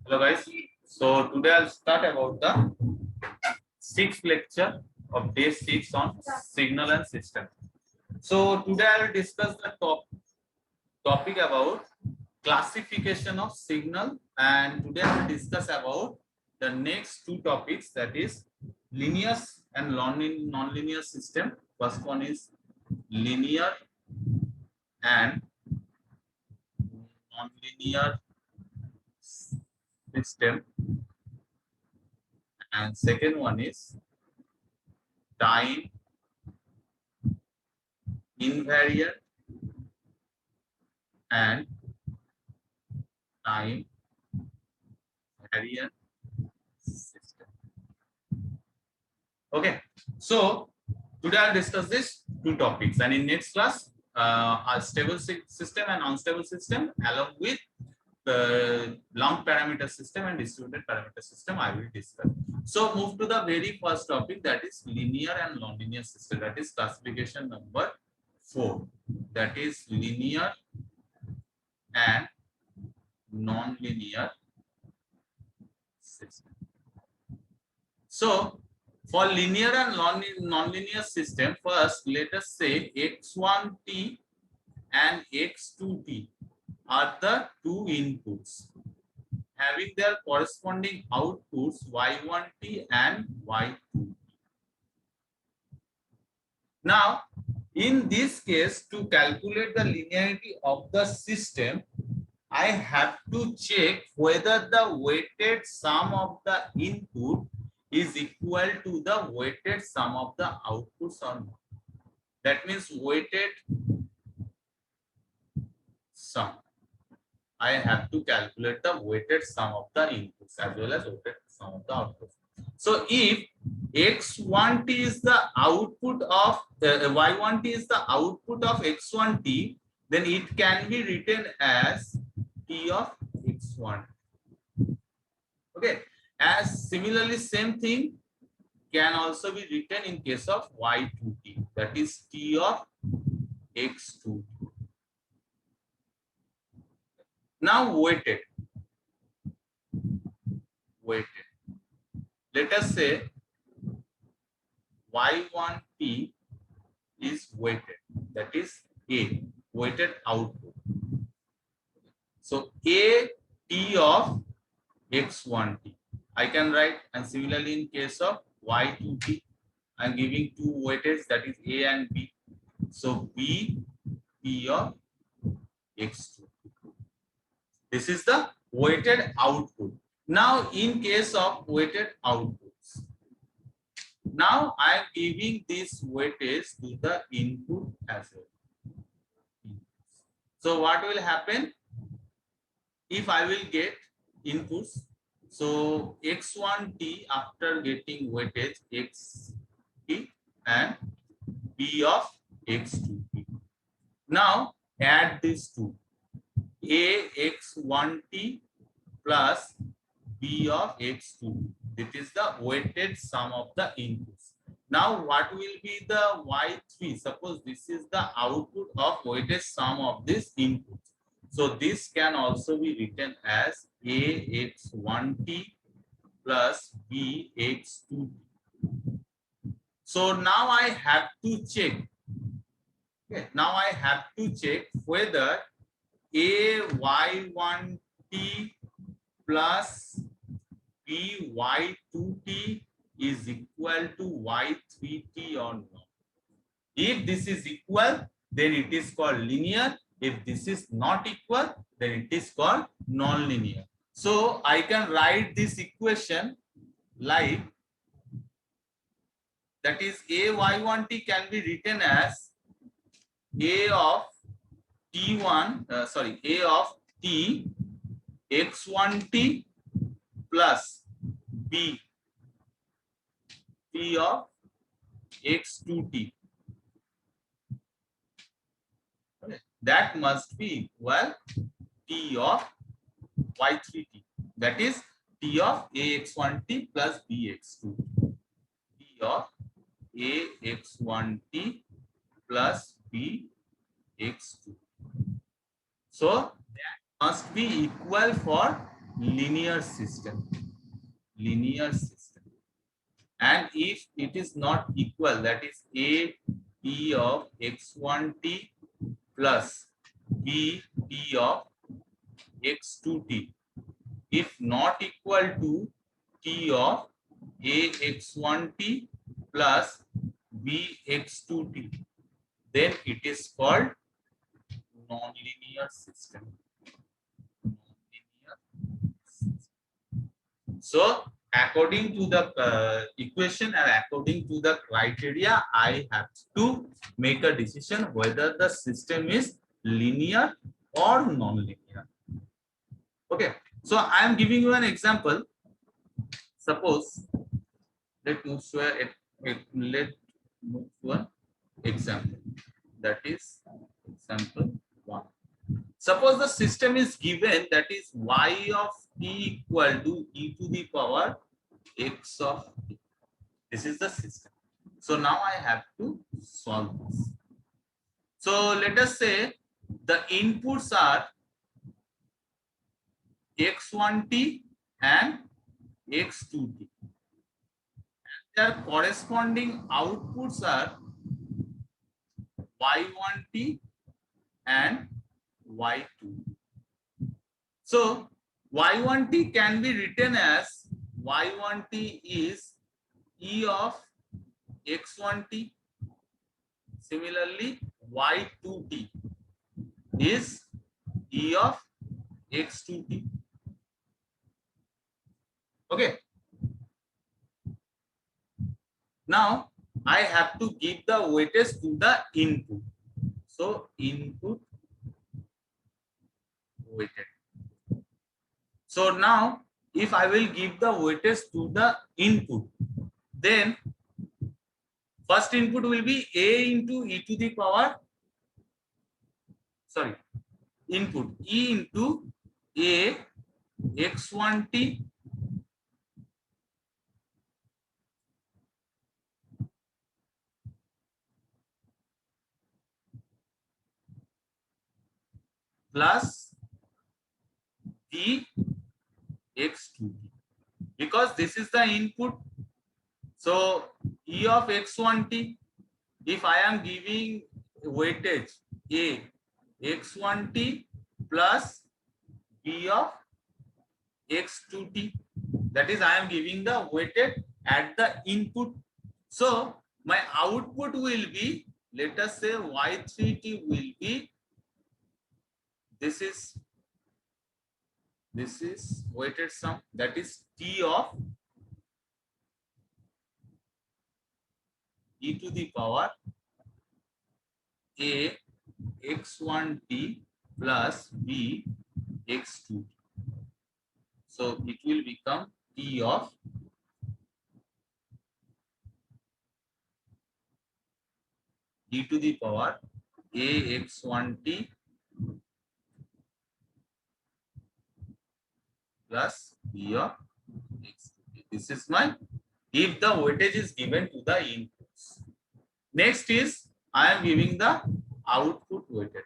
Hello guys. So today I'll start about the sixth lecture of day 6 on signal and system. So today I will discuss the topic about classification of signal, and today I will discuss about the next two topics, that is linear and non-linear system. First one is linear and non-linear system, and second one is time invariant and time variant system. Okay, so today I'll discuss these two topics, and in next class, a stable system and unstable system, along with the long parameter system and distributed parameter system, I will discuss. So move to the very first topic, that is linear and non-linear system, that is classification number 4, that is linear and non-linear system. So for linear and non-linear system, first let us say x1t and x2t are the two inputs having their corresponding outputs y1t and y2t. Now, in this case, to calculate the linearity of the system, I have to check whether the weighted sum of the input is equal to the weighted sum of the outputs or not. That means weighted sum. I have to calculate the weighted sum of the inputs as well as weighted sum of the outputs. So if x1t is the output of y1t is the output of x1t, then it can be written as t of x1. Okay, as similarly same thing can also be written in case of y2t, that is t of x2. Now weighted. Let us say y1t is weighted, that is a weighted output. So a t of x1t I can write, and similarly in case of y2t I am giving two weightages, that is a and b. So b t of x2. This is the weighted output. Now in case of weighted outputs, now I am giving this weightage to the input as well. So what will happen if I will get inputs? So x1t after getting weightage x_t and b of x2t. Now add these two, a x1t plus b of x2. This is the weighted sum of the inputs. Now what will be the y3? Suppose this is the output of weighted sum of this input. So this can also be written as a x1t plus b x2t. So now I have to check. Okay, now I have to check whether a y1t plus b y2t is equal to y3t or not. If this is equal, then it is called linear. If this is not equal, then it is called non-linear. So I can write this equation like, that is a y1t can be written as a of t1 a of t x1t plus b t of x2t. That must be equal t of y3t, that is t of ax1t plus bx2, t of ax1t plus bx2. So that must be equal for linear system. Linear system. And if it is not equal, that is a t of x1t plus b t of x2t. If not equal to t of ax1t plus bx2t, then it is called nonlinear system. Nonlinear system. So according to the equation and according to the criteria, I have to make a decision whether the system is linear or non-linear. Okay, so I am giving you an example. Suppose let move to let move to an example. That is example 1. Suppose the system is given, that is y of t equal to e to the power x of t. This is the system. So now I have to solve this. So let us say the inputs are x1t and x2t. Their corresponding outputs are y1t and y2. So y1t can be written as y1t is e of x1t. Similarly, y2t is e of x2t. Okay. Now I have to give the weightage to the input. So input weighted. So now if I will give the weightage to the input, then first input will be a into e to the power, sorry, input e into a x1t plus b x2t, because this is the input. So e of x1t, if I am giving weightage a x1t plus b of x2t, that is I am giving the weighted at the input. So my output will be, let us say y3t will be, this is weighted sum, that is t of e to the power a x1t plus b x2t. So it will become t of e to the power a x1t plus b of x2t. This is my, if the weightage is given to the inputs. Next is I am giving the output weighted.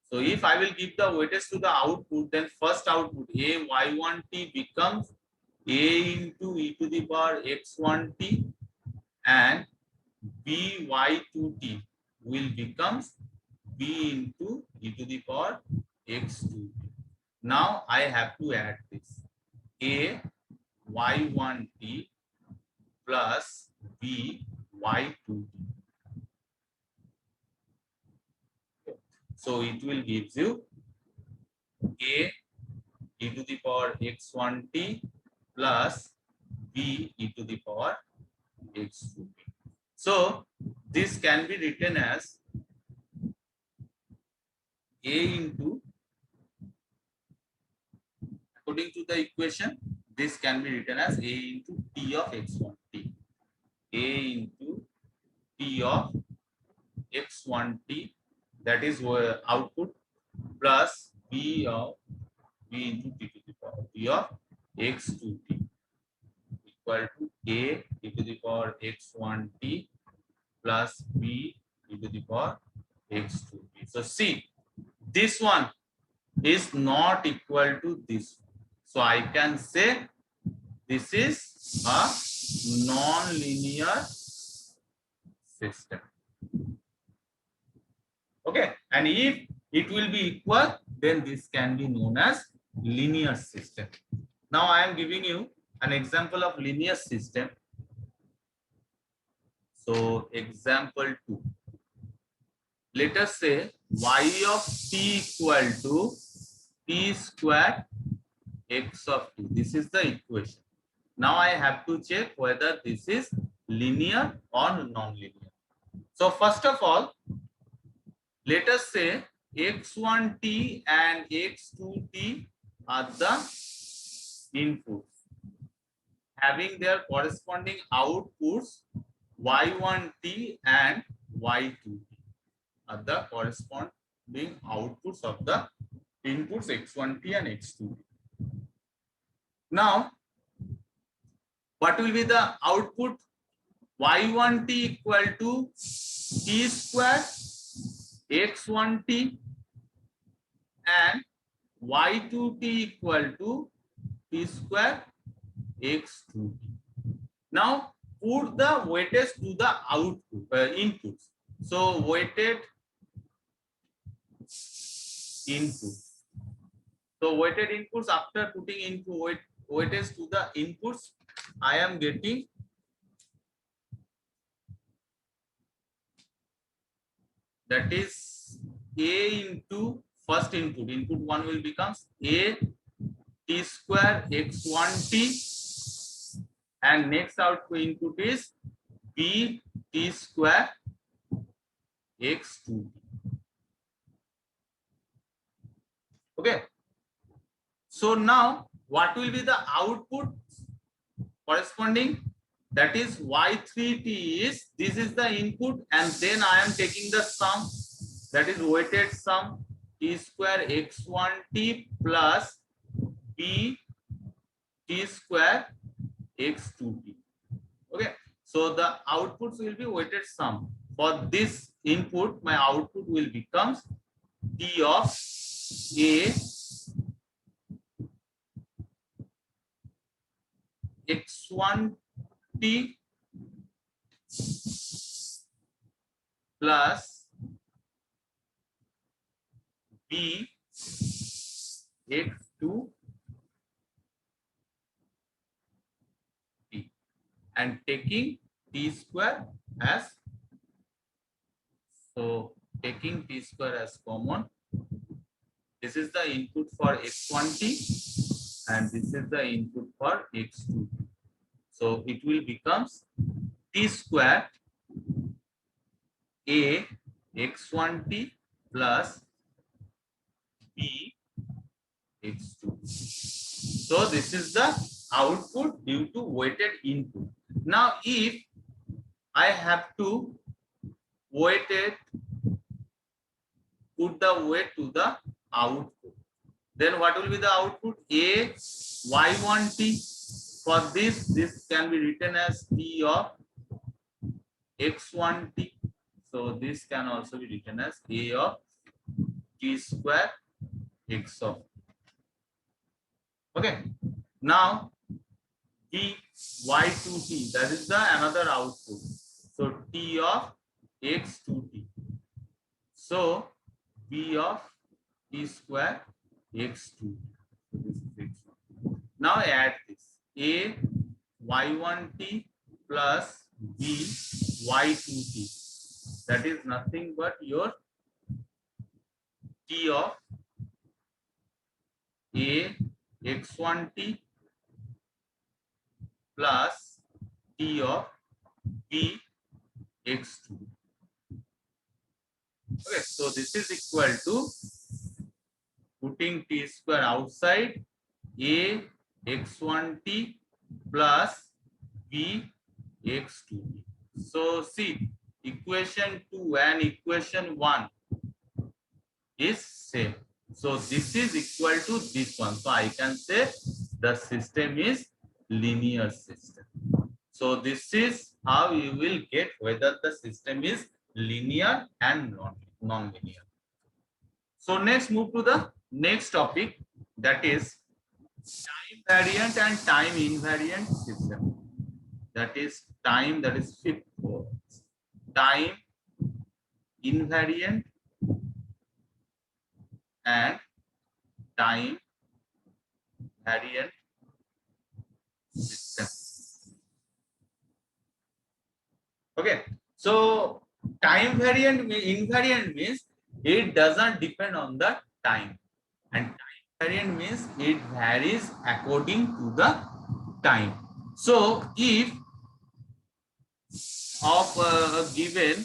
So if I will give the weightage to the output, then first output a y1t becomes a into e to the power x1t and b y2t will becomes b into e to the power x2t. Now I have to add this a y1t plus b y2t. So it will gives you a e to the power x1t plus b e to the power x2t. So this can be written as a into, according to the equation, this can be written as a into t of x1t, a into t of x1t, that is output, plus b of b into t to the power b of x2t equal to a e to the power x1t plus b e to the power x2t. So see this one, is not equal to this. So I can say this is a non-linear system. Okay, and if it will be equal, then this can be known as linear system. Now I am giving you an example of linear system. So example 2. Let us say y of t equal to t square x of t. This is the equation. Now I have to check whether this is linear or non-linear. So first of all, let us say x1t and x2t are the inputs, having their corresponding outputs y1t and y2t are the corresponding outputs of the inputs x1t and x2t. Now, what will be the output? y1t equal to t square x1t and y2t equal to t square x2t. Now put the weightage to the output inputs. So weighted input. So weighted inputs, after putting into weightage to the inputs, I am getting that is a into first input. Input 1 will becomes a t square x1t, and next output input is b t square x2t. Okay. So now what will be the output corresponding? That is y3t is, this is the input, and then I am taking the sum, that is weighted sum t square x1t plus b t square x2t. Okay, so the outputs will be weighted sum. For this input, my output will become t of a x1t plus b x2t, and taking t square as, so taking t square as common, this is the input for x1t and this is the input for x2t. So it will becomes t square a x1t plus b x2t. So this is the output due to weighted input. Now if I have to weighted, put the weight to the output, then what will be the output? A y1t. For this can be written as t of x1t. So this can also be written as a of t square x of t. Okay. Now d y2t, that is the another output. So t of x2t. So b of t square x2. So this is x1. Now add this a y1t plus b y2t. That is nothing but your t of a x1t plus t of b x2. Okay, so this is equal to, putting t square outside, a x1t plus b x2t. So see, equation 2 and equation 1 is same. So this is equal to this one. So I can say the system is linear system. So this is how you will get whether the system is linear and non-linear. So next move to the next topic, that is time variant and time invariant system. That is time, that is fifth word. Time invariant and time variant system. Okay, so time variant invariant means it doesn't depend on the time, and time variant means it varies according to the time. So if of a given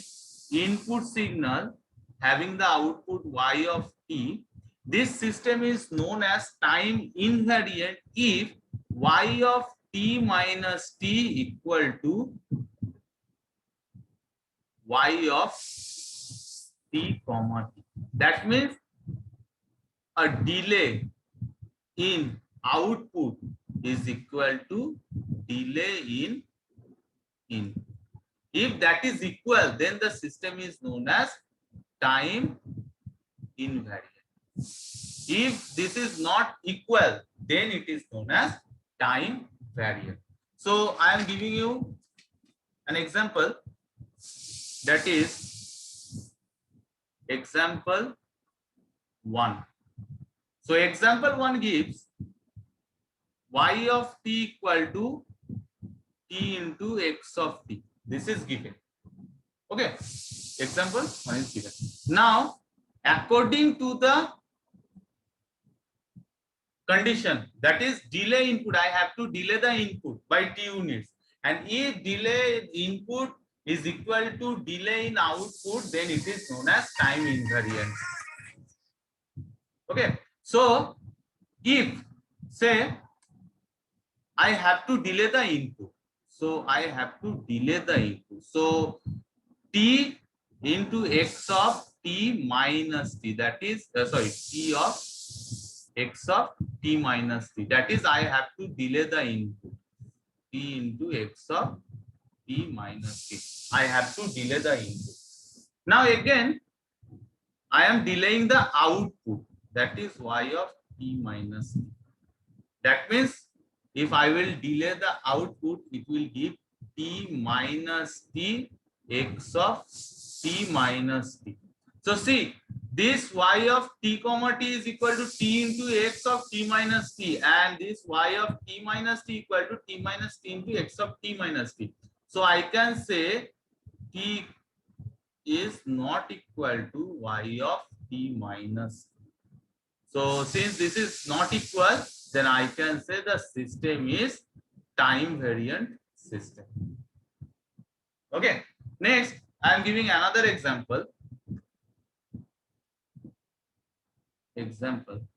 input signal having the output y of t, this system is known as time invariant if y of t minus t equal to y of t comma t. That means a delay in output is equal to delay in input. If that is equal, then the system is known as time invariant. If this is not equal, then it is known as time variant. So I am giving you an example, that is example 1. So example 1 gives y of t equal to t into x of t. This is given. Okay, example 1 is given. Now, according to the condition, that is delay input, I have to delay the input by t units, and if delay input is equal to delay in output, then it is known as time invariant. Okay, so if say I have to delay the input, so I have to delay the input, so t into x of t minus t, that is t of x of t minus t, that is I have to delay the input, t into x of t minus t, I have to delay the input. Now again I am delaying the output, that is y of t minus t. That means if I will delay the output, it will give t minus t x of t minus t. So see, this y of t comma t is equal to t into x of t minus t, and this y of t minus t equal to t minus t into x of t minus t. So I can say t is not equal to y of t minus t. So since this is not equal, then I can say the system is time variant system. Okay, next I am giving another example.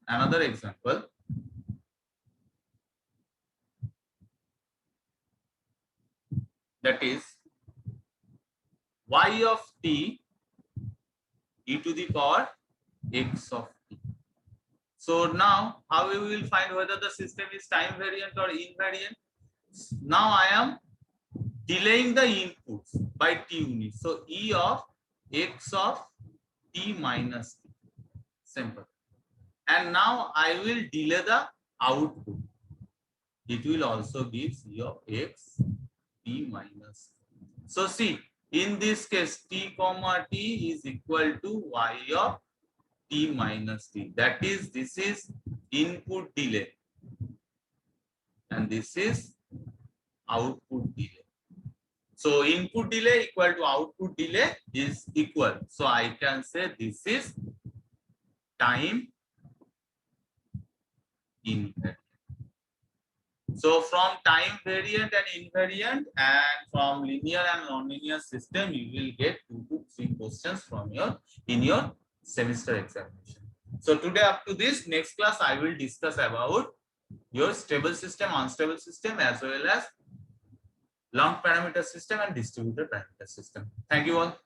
Another example. That is y of t e to the power x of t. So now how we will find whether the system is time variant or invariant? Now I am delaying the inputs by t units. So e of x of t minus t. Simple. And now I will delay the output. It will also give e of x t minus t. So see, in this case t comma t is equal to y of t minus t. That is, this is input delay and this is output delay. So input delay equal to output delay is equal. So I can say this is time invariant. So from time variant and invariant, and from linear and nonlinear system, you will get 2 to 3 questions from in your semester examination. So today up to this, next class I will discuss about your stable system, unstable system, as well as long parameter system and distributed parameter system. Thank you all.